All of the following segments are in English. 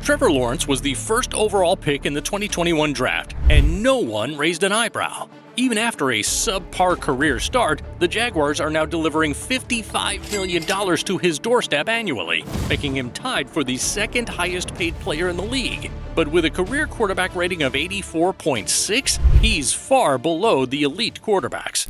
Trevor Lawrence was the first overall pick in the 2021 draft, and no one raised an eyebrow. Even after a subpar career start, the Jaguars are now delivering $55 million to his doorstep annually, making him tied for the second highest paid player in the league. But with a career quarterback rating of 84.6, he's far below the elite quarterbacks.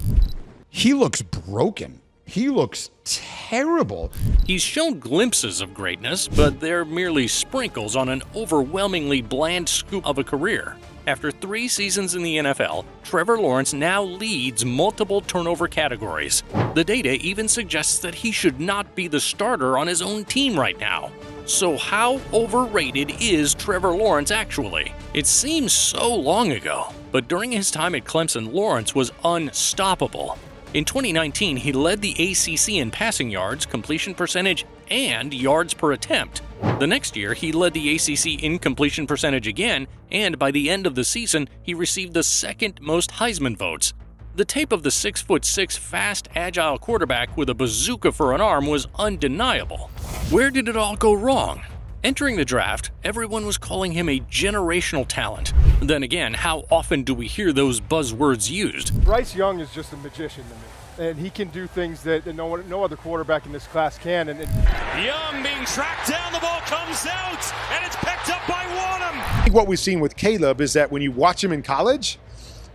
He looks broken. He looks terrible. He's shown glimpses of greatness, but they're merely sprinkles on an overwhelmingly bland scoop of a career. After 3 seasons in the NFL, Trevor Lawrence now leads multiple turnover categories. The data even suggests that he should not be the starter on his own team right now. So how overrated is Trevor Lawrence actually? It seems so long ago, but during his time at Clemson, Lawrence was unstoppable. In 2019, he led the ACC in passing yards, completion percentage, and yards per attempt. The next year, he led the ACC in completion percentage again, and by the end of the season, he received the second most Heisman votes. The tape of the 6'6", fast, agile quarterback with a bazooka for an arm was undeniable. Where did it all go wrong? Entering the draft, everyone was calling him a generational talent. Then again, how often do we hear those buzzwords used? Bryce Young is just a magician to me, and he can do things that no other quarterback in this class can. Young being tracked down, the ball comes out, and it's picked up by Wanham. I think what we've seen with Caleb is that when you watch him in college,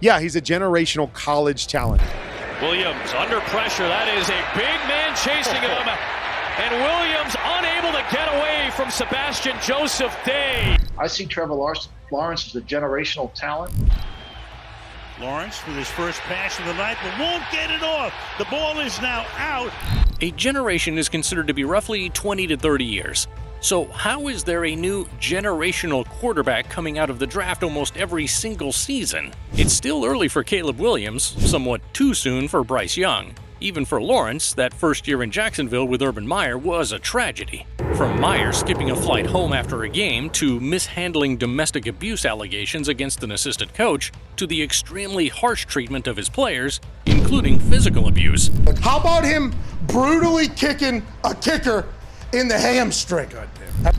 yeah, he's a generational college talent. Williams under pressure. That is a big man chasing him. And Williams unable to get away from Sebastian Joseph Day. I see Trevor Lawrence as a generational talent. Lawrence with his first pass of the night, but won't get it off. The ball is now out. A generation is considered to be roughly 20 to 30 years. So how is there a new generational quarterback coming out of the draft almost every single season? It's still early for Caleb Williams, somewhat too soon for Bryce Young. Even for Lawrence, that first year in Jacksonville with Urban Meyer was a tragedy. From Meyer skipping a flight home after a game, to mishandling domestic abuse allegations against an assistant coach, to the extremely harsh treatment of his players, including physical abuse. How about him brutally kicking a kicker in the hamstring?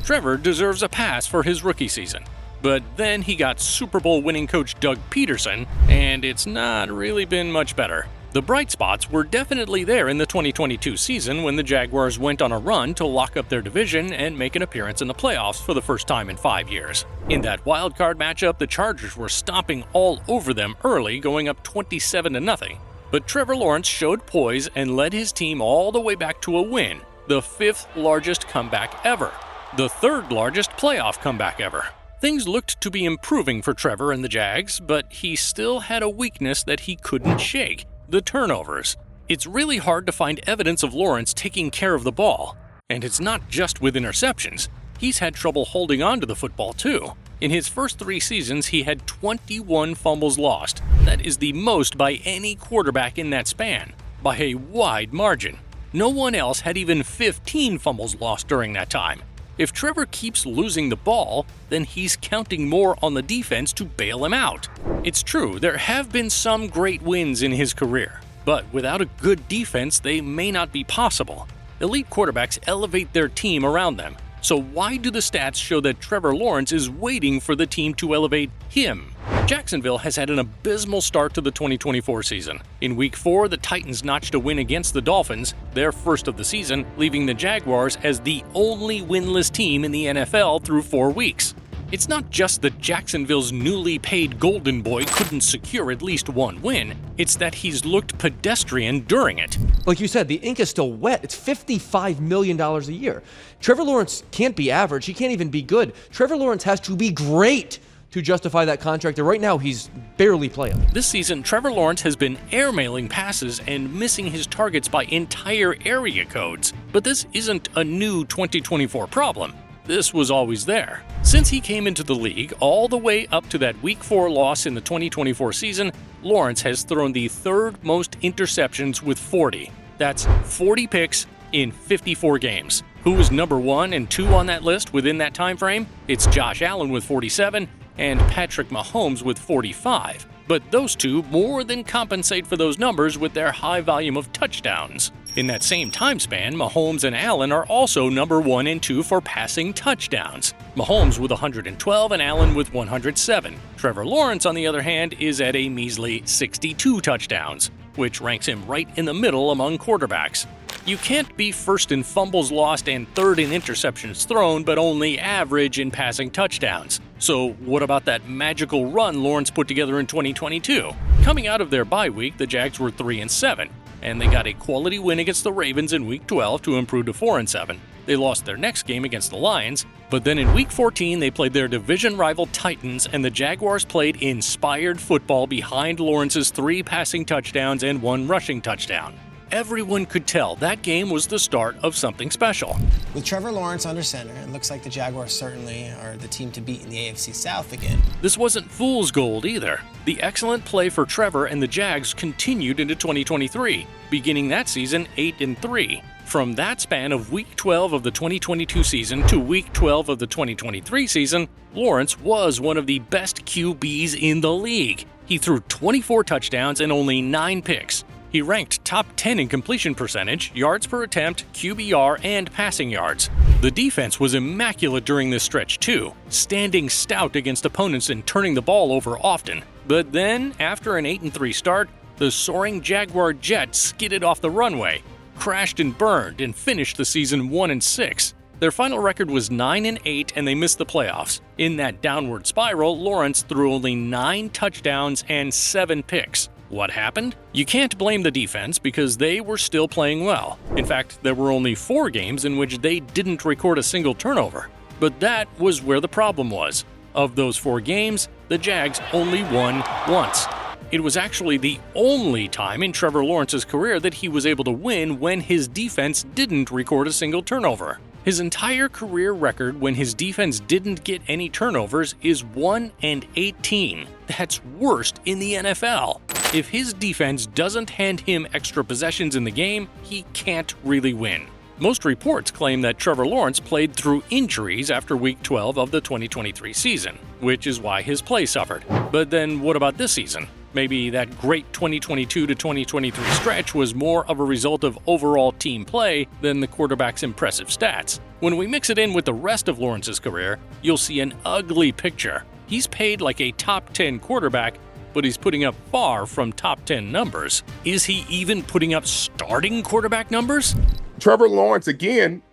Trevor deserves a pass for his rookie season. But then he got Super Bowl winning coach Doug Peterson, and it's not really been much better. The bright spots were definitely there in the 2022 season when the Jaguars went on a run to lock up their division and make an appearance in the playoffs for the first time in 5 years. In that wildcard matchup, the Chargers were stomping all over them early, going up 27-0. But Trevor Lawrence showed poise and led his team all the way back to a win, the 5th largest comeback ever, the 3rd largest playoff comeback ever. Things looked to be improving for Trevor and the Jags, but he still had a weakness that he couldn't shake. The turnovers. It's really hard to find evidence of Lawrence taking care of the ball. And it's not just with interceptions. He's had trouble holding on to the football too. In his first 3 seasons, he had 21 fumbles lost. That is the most by any quarterback in that span, by a wide margin. No one else had even 15 fumbles lost during that time. If Trevor keeps losing the ball, then he's counting more on the defense to bail him out. It's true, there have been some great wins in his career, but without a good defense, they may not be possible. Elite quarterbacks elevate their team around them. So why do the stats show that Trevor Lawrence is waiting for the team to elevate him? Jacksonville has had an abysmal start to the 2024 season. In Week 4, the Titans notched a win against the Dolphins, their first of the season, leaving the Jaguars as the only winless team in the NFL through 4 weeks. It's not just that Jacksonville's newly paid Golden Boy couldn't secure at least one win, it's that he's looked pedestrian during it. Like you said, the ink is still wet. It's $55 million a year. Trevor Lawrence can't be average. He can't even be good. Trevor Lawrence has to be great to justify that contract, and right now he's barely playing. This season, Trevor Lawrence has been airmailing passes and missing his targets by entire area codes. But this isn't a new 2024 problem. This was always there. Since he came into the league, all the way up to that Week 4 loss in the 2024 season, Lawrence has thrown the 3rd most interceptions with 40. That's 40 picks in 54 games. Who is number 1 and 2 on that list within that time frame? It's Josh Allen with 47 and Patrick Mahomes with 45. But those two more than compensate for those numbers with their high volume of touchdowns. In that same time span, Mahomes and Allen are also number 1 and 2 for passing touchdowns. Mahomes with 112 and Allen with 107. Trevor Lawrence, on the other hand, is at a measly 62 touchdowns, which ranks him right in the middle among quarterbacks. You can't be first in fumbles lost and third in interceptions thrown, but only average in passing touchdowns. So what about that magical run Lawrence put together in 2022? Coming out of their bye week, the Jags were 3-7, and they got a quality win against the Ravens in Week 12 to improve to 4-7. They lost their next game against the Lions, but then in Week 14 they played their division rival Titans, and the Jaguars played inspired football behind Lawrence's 3 passing touchdowns and 1 rushing touchdown. Everyone could tell that game was the start of something special. With Trevor Lawrence under center, it looks like the Jaguars certainly are the team to beat in the AFC South again. This wasn't fool's gold either. The excellent play for Trevor and the Jags continued into 2023, beginning that season 8-3. From that span of Week 12 of the 2022 season to Week 12 of the 2023 season, Lawrence was one of the best QBs in the league. He threw 24 touchdowns and only 9 picks. He ranked top 10 in completion percentage, yards per attempt, QBR, and passing yards. The defense was immaculate during this stretch too, standing stout against opponents and turning the ball over often. But then, after an 8-3 start, the soaring Jaguar jet skidded off the runway, crashed and burned, and finished the season 1-6. Their final record was 9-8, and they missed the playoffs. In that downward spiral, Lawrence threw only 9 touchdowns and 7 picks. What happened? You can't blame the defense because they were still playing well. In fact, there were only 4 games in which they didn't record a single turnover. But that was where the problem was. Of those 4 games, the Jags only won once. It was actually the only time in Trevor Lawrence's career that he was able to win when his defense didn't record a single turnover. His entire career record when his defense didn't get any turnovers is 1-18. That's worst in the NFL. If his defense doesn't hand him extra possessions in the game, he can't really win. Most reports claim that Trevor Lawrence played through injuries after Week 12 of the 2023 season, which is why his play suffered. But then what about this season? Maybe that great 2022 to 2023 stretch was more of a result of overall team play than the quarterback's impressive stats. When we mix it in with the rest of Lawrence's career, you'll see an ugly picture. He's paid like a top 10 quarterback, but he's putting up far from top 10 numbers. Is he even putting up starting quarterback numbers? Trevor Lawrence, again,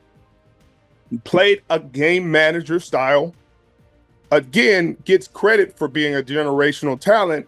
played a game manager style. Again, gets credit for being a generational talent.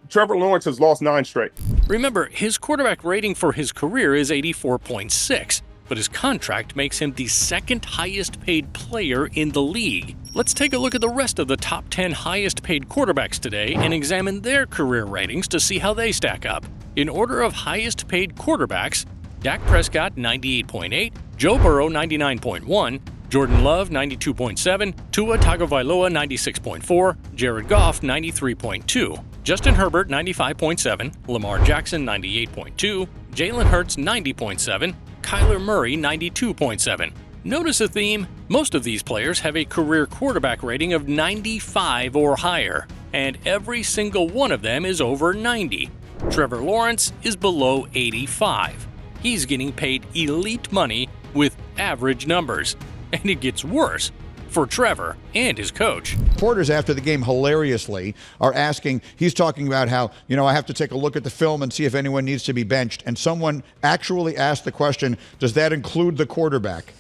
Trevor Lawrence has lost 9 straight. Remember, his quarterback rating for his career is 84.6, but his contract makes him the 2nd highest paid player in the league. Let's take a look at the rest of the top 10 highest paid quarterbacks today and examine their career ratings to see how they stack up. In order of highest paid quarterbacks, Dak Prescott 98.8, Joe Burrow 99.1, Jordan Love 92.7, Tua Tagovailoa 96.4, Jared Goff 93.2, Justin Herbert 95.7, Lamar Jackson 98.2, Jalen Hurts 90.7, Kyler Murray 92.7. Notice a theme? Most of these players have a career quarterback rating of 95 or higher, and every single one of them is over 90. Trevor Lawrence is below 85. He's getting paid elite money with average numbers. And it gets worse for Trevor and his coach. Reporters after the game hilariously are asking, he's talking about how, I have to take a look at the film and see if anyone needs to be benched. And someone actually asked the question, does that include the quarterback?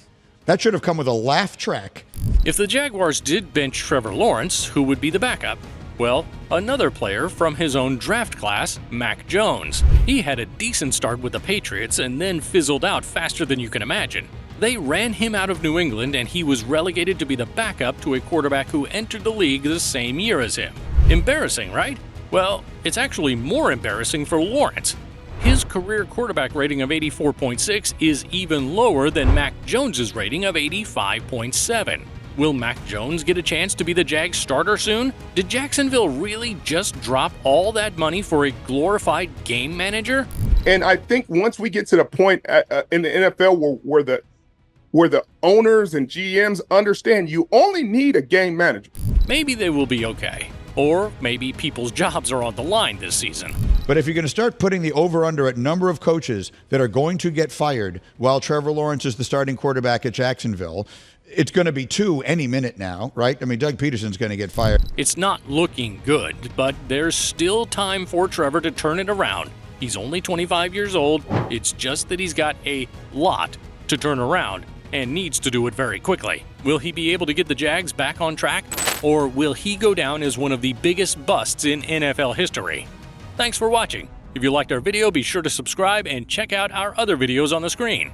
That should have come with a laugh track. If the Jaguars did bench Trevor Lawrence, who would be the backup? Well, another player from his own draft class, Mac Jones. He had a decent start with the Patriots and then fizzled out faster than you can imagine. They ran him out of New England and he was relegated to be the backup to a quarterback who entered the league the same year as him. Embarrassing, right? Well, it's actually more embarrassing for Lawrence. His career quarterback rating of 84.6 is even lower than Mac Jones's rating of 85.7. Will Mac Jones get a chance to be the Jags starter soon? Did Jacksonville really just drop all that money for a glorified game manager? And I think once we get to the point in the NFL where the owners and GMs understand you only need a game manager. Maybe they will be okay. Or maybe people's jobs are on the line this season. But if you're going to start putting the over-under at number of coaches that are going to get fired while Trevor Lawrence is the starting quarterback at Jacksonville, it's going to be 2 any minute now, right? I mean, Doug Peterson's going to get fired. It's not looking good, but there's still time for Trevor to turn it around. He's only 25 years old. It's just that he's got a lot to turn around and needs to do it very quickly. Will he be able to get the Jags back on track? Or will he go down as one of the biggest busts in NFL history? Thanks for watching. If you liked our video, be sure to subscribe and check out our other videos on the screen.